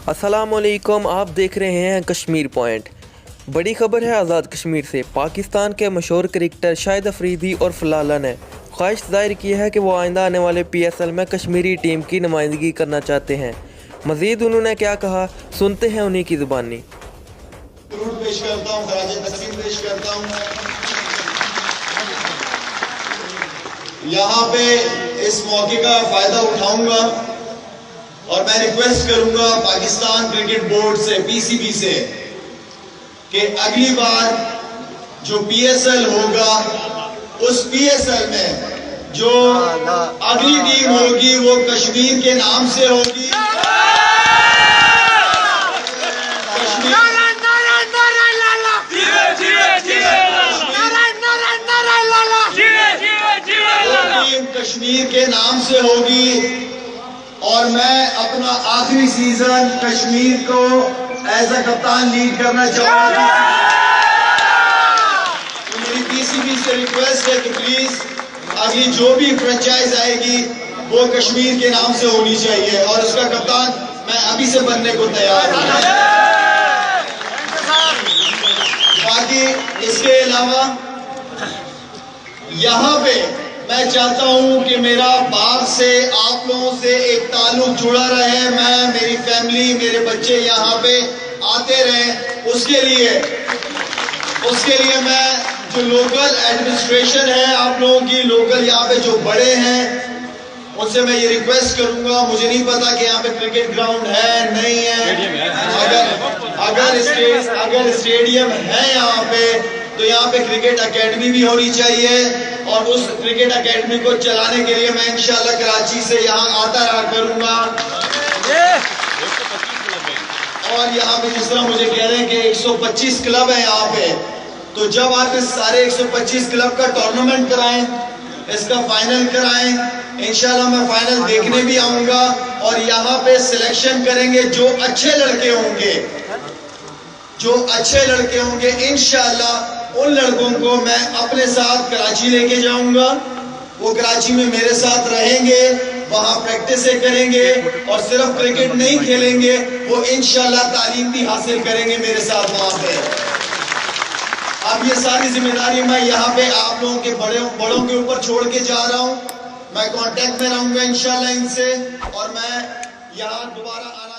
अस्सलाम वालेकुम, आप देख रहे हैं कश्मीर पॉइंट। बड़ी खबर है आज़ाद कश्मीर से। पाकिस्तान के मशहूर क्रिकेटर शाहिद अफरीदी और फलाला ने ख्वाहिश ज़ाहिर की है कि वो आइंदा आने वाले PSL में कश्मीरी टीम की नुमाइंदगी करना चाहते हैं। मज़ीद उन्होंने क्या कहा, सुनते हैं उन्हीं की ज़ुबानी। पेश करता हूं, खराज तहसीन पेश करता हूं। यहाँ पे इस मौके का फ़ायदा उठाऊंगा और मैं रिक्वेस्ट करूंगा पाकिस्तान क्रिकेट बोर्ड से, PCB से, कि अगली बार जो PSL होगा उस PSL में जो अगली टीम होगी वो कश्मीर के नाम से होगी। कश्मीर के नाम से होगी और मैं अपना आखिरी सीजन कश्मीर को एज अ कप्तान लीड करना चाहूंगा। तो मेरी PCB से रिक्वेस्ट है कि प्लीज अगली जो भी फ्रेंचाइज आएगी वो कश्मीर के नाम से होनी चाहिए और उसका कप्तान मैं अभी से बनने को तैयार हूं। बाकी इसके अलावा यहाँ पे मैं चाहता हूं कि मेरा बाप से, आप लोगों से एक ताल्लुक जुड़ा रहे, मैं, मेरी फैमिली, मेरे बच्चे यहाँ पे आते रहे। उसके लिए मैं जो लोकल एडमिनिस्ट्रेशन है, आप लोगों की लोकल यहाँ पे जो बड़े हैं उनसे मैं ये रिक्वेस्ट करूंगा। मुझे नहीं पता कि यहाँ पे क्रिकेट ग्राउंड है नहीं है, अगर स्टेडियम है यहाँ पे तो यहाँ पे क्रिकेट एकेडमी भी होनी चाहिए और उस क्रिकेट एकेडमी को चलाने के लिए मैं इंशाल्लाह कराची से यहाँ आता रहा करूंगा। और यहाँ पे जिस तरह मुझे कह रहे हैं कि 125 क्लब है यहाँ पे, तो जब आप इस सारे 125 क्लब का टूर्नामेंट कराएं, इसका फाइनल कराएं, इंशाल्लाह मैं फाइनल देखने भी आऊंगा और यहाँ पे सिलेक्शन करेंगे। जो अच्छे लड़के होंगे इंशाल्लाह उन लड़कों को मैं अपने साथ कराची लेके जाऊंगा। वो कराची में मेरे साथ रहेंगे, वहां प्रैक्टिस करेंगे और सिर्फ क्रिकेट नहीं खेलेंगे, वो इंशाल्लाह तालीम भी हासिल करेंगे मेरे साथ वहां पे। अब ये सारी जिम्मेदारी मैं यहाँ पे आप लोगों के बड़ों के ऊपर छोड़ के जा रहा हूँ। मैं कांटेक्ट में रहूंगा इंशाल्लाह इनसे और मैं यहाँ दोबारा आना